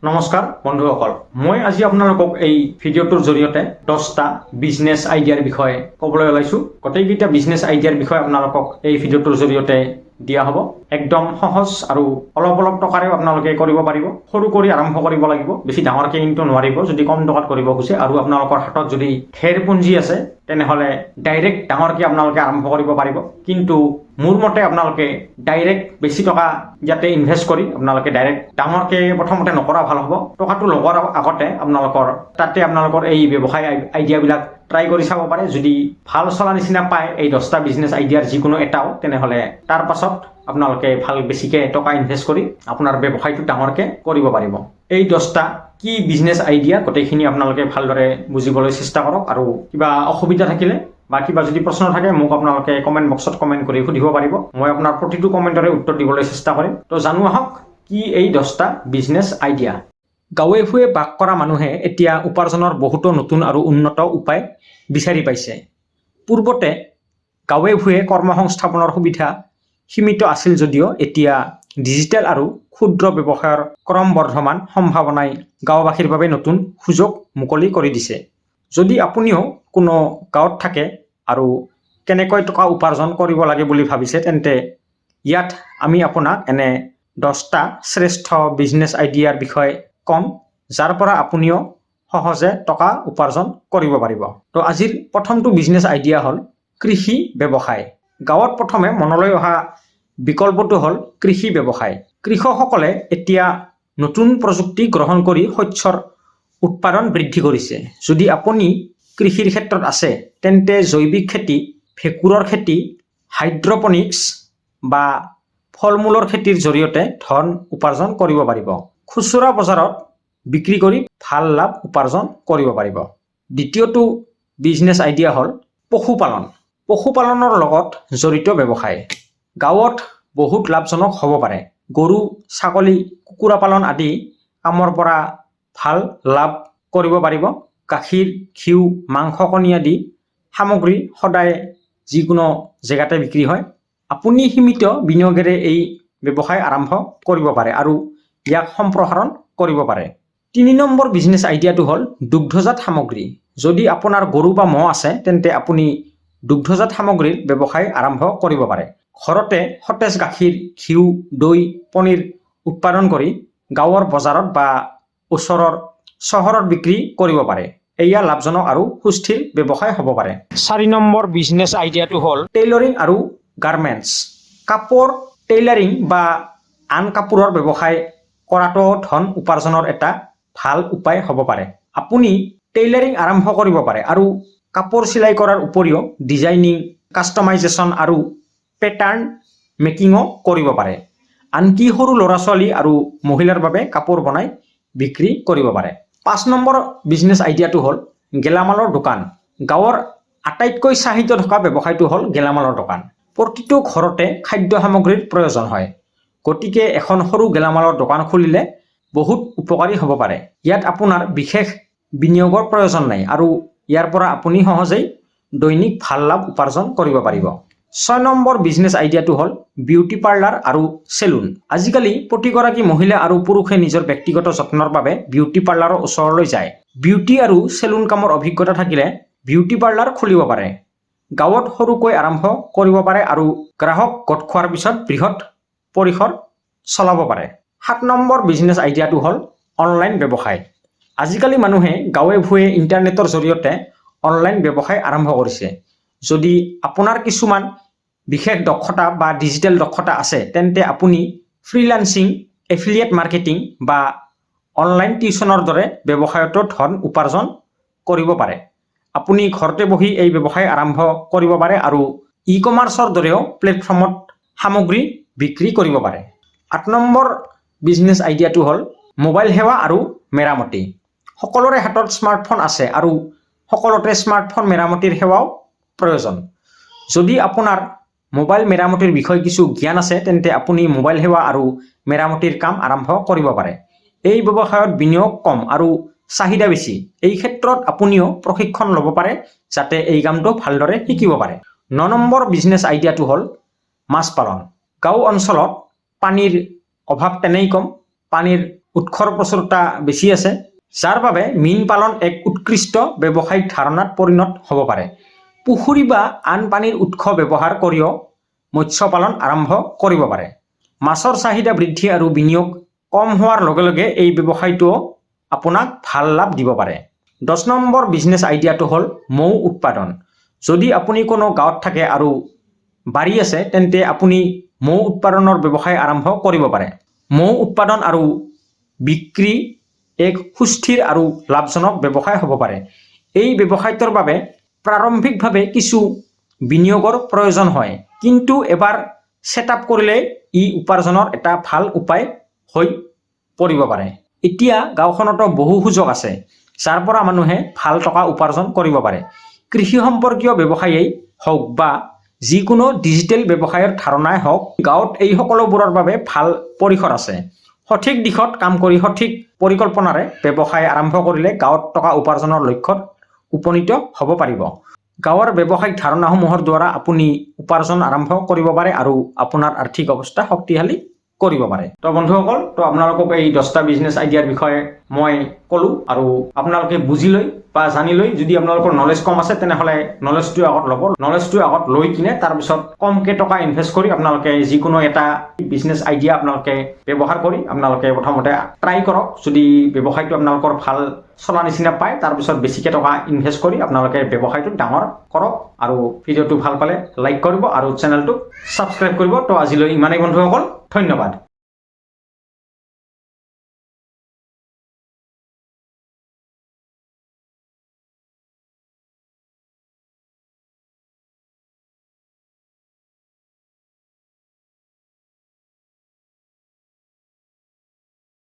নমস্কাৰ বন্ধুসকল, মই আজি আপোনালোকক এই ভিডিঅ'টোৰ জৰিয়তে 10টা বিজনেছ আইডিয়াৰ বিষয়ে ক'বলৈ ওলাইছোঁ। গোটেইকেইটা বিজনেছ আইডিয়াৰ বিষয়ে আপোনালোকক এই ভিডিঅ'টোৰ জৰিয়তে দিয়া হ'ব। একদম সহজ আৰু অলপ টকাৰেও আপোনালোকে কৰিব পাৰিব। সৰু কৰি আৰম্ভ কৰিব লাগিব, বেছি ডাঙৰকৈ কিন্তু নোৱাৰিব যদি কম টকাত কৰিব খোজে। আৰু আপোনালোকৰ হাতত যদি ধেৰ পুঁজি আছে তেনেহ'লে ডাইৰেক্ট ডাঙৰকৈ আপোনালোকে আৰম্ভ কৰিব পাৰিব। কিন্তু মোৰ মতে আপোনালোকে ডাইৰেক্ট বেছি টকা ইয়াতে ইনভেষ্ট কৰি আপোনালোকে ডাইৰেক্ট ডাঙৰকৈ প্ৰথমতে নকৰা ভাল হ'ব। টকাটো লগোৱাৰ আগতে আপোনালোকৰ এই ব্যৱসায় আইডিয়াবিলাক ট্ৰাই কৰি চাব পাৰে। যদি ভাল চলা নিচিনা পায় এই 10টা বিজনেছ আইডিয়াৰ যিকোনো এটাও, তেনেহ'লে তাৰ পাছত আপোনালোকে বেছিকৈ টকা ইনভেষ্ট কৰি আপোনাৰ ব্যৱসায়টো ডাঙৰকৈ কৰিব পাৰিব। এই 10টা কি বিজনেছ আইডিয়া গোটেইখিনি আপোনালোকে ভালদৰে বুজিবলৈ চেষ্টা কৰক। আৰু কিবা অসুবিধা থাকিলে বা কিবা যদি প্ৰশ্ন থাকে মোক আপোনালোকে কমেণ্ট বক্সত কমেণ্ট কৰি সুধিব পাৰিব। মই আপোনাৰ প্ৰতিটো কমেণ্টৰে উত্তৰ দিবলৈ চেষ্টা কৰিম। তো জানো আহক কি এই 10টা বিজনেছ আইডিয়া। গাঁৱে ভূঞে বাস কৰা মানুহে এতিয়া উপাৰ্জনৰ বহুতো নতুন আৰু উন্নত উপায় বিচাৰি পাইছে। পূৰ্বতে গাঁৱে ভূঞে কৰ্মসংস্থাপনৰ সুবিধা সীমিত আছিল যদিও এতিয়া ডিজিটেল আৰু ক্ষুদ্ৰ ব্যৱসায়ৰ ক্ৰমবৰ্ধমান সম্ভাৱনাই গাঁওবাসীৰ বাবে নতুন সুযোগ মুকলি কৰি দিছে। যদি আপুনিও কোনো গাঁৱত থাকে আৰু কেনেকৈ টকা উপাৰ্জন কৰিব লাগে বুলি ভাবিছে, তেন্তে ইয়াত আমি আপোনাক এনে 10টা শ্ৰেষ্ঠ বিজনেছ আইডিয়াৰ বিষয়ে কম, যাৰ পৰা আপুনিও সহজে টকা উপাৰ্জন কৰিব পাৰিব। তো আজিৰ প্ৰথমটো বিজনেছ আইডিয়া হ'ল কৃষি ব্যৱসায়। গাঁৱত প্ৰথমে মনলৈ অহা বিকল্পটো হ'ল কৃষি ব্যৱসায়। কৃষকসকলে এতিয়া নতুন প্ৰযুক্তি গ্ৰহণ কৰি শস্যৰ উৎপাদন বৃদ্ধি কৰিছে। যদি আপুনি কৃষিৰ ক্ষেত্ৰত আছে, তেন্তে জৈৱিক খেতি, ভেঁকুৰৰ খেতি, হাইড্ৰপনিক্স বা ফল মূলৰ খেতিৰ জৰিয়তে ধন উপাৰ্জন কৰিব পাৰিব। খুচুৰা বজাৰত বিক্ৰী কৰি ভাল লাভ উপাৰ্জন কৰিব পাৰিব। দ্বিতীয়টো বিজনেছ আইডিয়া হ'ল পশুপালন। পশুপালনৰ লগত জড়িত ব্যৱসায় গাঁৱত বহুত লাভজনক হ'ব পাৰে। গৰু, ছাগলী, কুকুৰা পালন আদি কামৰ পৰা ভাল লাভ কৰিব পাৰিব। গাখীৰ, ঘিউ, মাংস, কণী আদি সামগ্ৰী সদায় যিকোনো জেগাতে বিক্ৰী হয়। আপুনি সীমিত বিনিয়োগেৰে এই ব্যৱসায় আৰম্ভ কৰিব পাৰে আৰু ইয়াক সম্প্ৰসাৰণ কৰিব পাৰে। 3 নম্বৰ বিজনেছ আইডিয়াটো হ'ল দুগ্ধজাত সামগ্ৰী। যদি আপোনাৰ গৰু বা ম'হ আছে, তেন্তে আপুনি দুগ্ধজাত সামগ্ৰীৰ ব্যৱসায় আৰম্ভ কৰিব পাৰে। ঘৰতে সতেজ গাখীৰ, ঘিউ, দৈ, পনীৰ উৎপাদন কৰি গাঁৱৰ বজাৰত বা ওচৰৰ চহৰত বিক্ৰী কৰিব পাৰে। এয়া লাভজনক আৰু সুস্থিৰ ব্যৱসায় হ'ব পাৰে। 4 নম্বৰ বিজনেছ আইডিয়াটো হ'ল টেইলৰিং আৰু গাৰ্মেণ্টছ। কাপোৰ টেইলাৰিং বা আন কাপোৰৰ ব্যৱসায় কৰাটো ধন উপাৰ্জনৰ এটা ভাল উপায় হ'ব পাৰে। আপুনি টেইলাৰিং আৰম্ভ কৰিব পাৰে আৰু কাপোৰ চিলাই কৰাৰ উপৰিও ডিজাইনিং, কাষ্টমাইজেশ্যন আৰু পেটাৰ্ণ মেকিঙো কৰিব পাৰে। আনকি সৰু ল'ৰা-ছোৱালী আৰু মহিলাৰ বাবে কাপোৰ বনাই বিক্ৰী কৰিব পাৰে। 5 নম্বৰ বিজনেছ আইডিয়াটো হ'ল গেলামালৰ দোকান। গাঁৱৰ আটাইতকৈ চাহিদা থকা ব্যৱসায়টো হ'ল গেলামালৰ দোকান। প্ৰতিটো ঘৰতে খাদ্য সামগ্ৰীৰ প্ৰয়োজন হয়। গতিকে এখন সৰু গেলামালৰ দোকান খুলিলে বহুত উপকাৰী হ'ব পাৰে। ইয়াত আপোনাৰ বিশেষ বিনিয়োগৰ প্ৰয়োজন নাই আৰু ইয়াৰ পৰা আপুনি সহজেই দৈনিক ভাল লাভ উপাৰ্জন কৰিব পাৰিব। 6 নম্বৰ বিজনেছ আইডিয়াটো হ'ল বিউটি পাৰ্লাৰ আৰু চেলুন। আজিকালি প্ৰতিগৰাকী মহিলা আৰু পুৰুষে নিজৰ ব্যক্তিগত যত্নৰ বাবে বিউটি পাৰ্লাৰৰ ওচৰলৈ যায়। বিউটি আৰু চেলুন কামৰ অভিজ্ঞতা থাকিলে বিউটি পাৰ্লাৰ খুলিব পাৰে। গাঁৱত সৰুকৈ আৰম্ভ কৰিব পাৰে আৰু গ্ৰাহক গোট খোৱাৰ পিছত বৃহৎ পৰিসৰ চলাব পাৰে। 7 নম্বৰ বিজনেছ আইডিয়াটো হ'ল অনলাইন ব্যৱসায়। আজিকালি মানুহে গাঁৱে ভূঞে ইণ্টাৰনেটৰ জৰিয়তে অনলাইন ব্যৱসায় আৰম্ভ কৰিছে। যদি আপোনাৰ কিছুমান বিশেষ দক্ষতা বা ডিজিটেল দক্ষতা আছে, তেন্তে আপুনি ফ্ৰিলান্সিং, এফিলিয়েট মাৰ্কেটিং বা অনলাইন টিউচনৰ দৰে ব্যৱসায়তো ধন উপাৰ্জন কৰিব পাৰে। আপুনি ঘৰতে বহি এই ব্যৱসায় আৰম্ভ কৰিব পাৰে আৰু ই-কমাৰ্চৰ দৰেও প্লেটফৰ্মত সামগ্ৰী বিক্ৰী কৰিব পাৰে। 8 নম্বৰ বিজনেছ আইডিয়াটো হ'ল মোবাইল সেৱা আৰু মেৰামতি। সকলোৰে হাতত স্মাৰ্টফোন আছে আৰু সকলোতে স্মাৰ্টফোন মেৰামতিৰ সেৱাও প্ৰয়োজন। যদি আপোনাৰ মোবাইল মেৰামতিৰ বিষয়ে কিছু জ্ঞান আছে, তেন্তে আপুনি মোবাইল সেৱা আৰু মেৰামতিৰ কাম আৰম্ভ কৰিব পাৰে। এই ব্যৱসায়ত বিনিয়োগ কম আৰু চাহিদা বেছি। এই ক্ষেত্ৰত আপুনিও প্ৰশিক্ষণ ল'ব পাৰে যাতে এই কামটো ভালদৰে শিকিব পাৰে। 9 নম্বৰ বিজনেছ আইডিয়াটো হ'ল মাছ পালন। গাঁও অঞ্চলত পানীৰ অভাৱ তেনেই কম। পানীৰ উৎসৰ প্ৰচুৰতা বেছি আছে, যাৰ বাবে মীন পালন এক উৎকৃষ্ট ব্যৱসায়িক ধাৰণাত পৰিণত হ'ব পাৰে। পুখুৰী বা আন পানীৰ উৎস ব্যৱহাৰ কৰিও মৎস্য পালন আৰম্ভ কৰিব পাৰে। মাছৰ চাহিদা বৃদ্ধি আৰু বিনিয়োগ কম হোৱাৰ লগে লগে এই ব্যৱসায়টোও আপোনাক ভাল লাভ দিব পাৰে। 10 নম্বৰ বিজনেছ আইডিয়াটো হ'ল মৌ উৎপাদন। যদি আপুনি কোনো গাঁৱত থাকে আৰু বাৰী আছে, তেন্তে আপুনি মৌ উৎপাদনৰ ব্যৱসায় আৰম্ভ কৰিব পাৰে। মৌ উৎপাদন আৰু বিক্ৰী এক সুস্থিৰ আৰু লাভজনক ব্যৱসায় হ'ব পাৰে। এই ব্যৱসায়টোৰ বাবে প্ৰাৰম্ভিকভাৱে কিছু বিনিয়োগৰ প্ৰয়োজন হয়, কিন্তু এবাৰ ছেটআপ কৰিলে ই উপাৰ্জনৰ এটা ভাল উপায় হৈ পৰিব পাৰে। এতিয়া গাঁওখনতো বহু সুযোগ আছে, যাৰ পৰা মানুহে ভাল টকা উপাৰ্জন কৰিব পাৰে। কৃষি সম্পৰ্কীয় ব্যৱসায়েই হওক বা যিকোনো ডিজিটেল ব্যৱসায়ৰ ধাৰণাই হওক, গাঁৱত এই সকলোবোৰৰ বাবে ভাল পৰিসৰ আছে। সঠিক দিশত কাম কৰি সঠিক পৰিকল্পনাৰে ব্যৱসায় আৰম্ভ কৰিলে গাঁৱত টকা উপাৰ্জনৰ লক্ষ্যত উপনীত হ'ব পাৰিব। গাঁৱৰ ব্যৱসায়িক ধাৰণাসমূহৰ দ্বাৰা আপুনি উপাৰ্জন আৰম্ভ কৰিব পাৰে আৰু আপোনাৰ আৰ্থিক অৱস্থা শক্তিশালী কৰিব পাৰে। তো বন্ধুসকল, তো আপোনালোকক এই 10টা বিজনেছ আইডিয়াৰ বিষয়ে মই ক'লোঁ, আৰু আপোনালোকে বুজি লৈ বা জানি লৈ, যদি আপোনালোকৰ নলেজ কম আছে তেনেহ'লে নলেজটো আগত ল'ব। নলেজটো আগত লৈ কিনে তাৰপিছত কমকৈ টকা ইনভেষ্ট কৰি আপোনালোকে যিকোনো এটা বিজনেছ আইডিয়া আপোনালোকে ব্যৱহাৰ কৰি আপোনালোকে প্ৰথমতে ট্ৰাই কৰক। যদি ব্যৱসায়টো আপোনালোকৰ ভাল চলা নিচিনা পায়, তাৰপিছত বেছিকৈ টকা ইনভেষ্ট কৰি আপোনালোকে ব্যৱসায়টো ডাঙৰ কৰক। আৰু ভিডিঅ'টো ভাল পালে লাইক কৰিব আৰু চেনেলটোক ছাবস্ক্ৰাইব কৰিব। তো আজিলৈ ইমানেই বন্ধুসকল, ধন্যবাদ।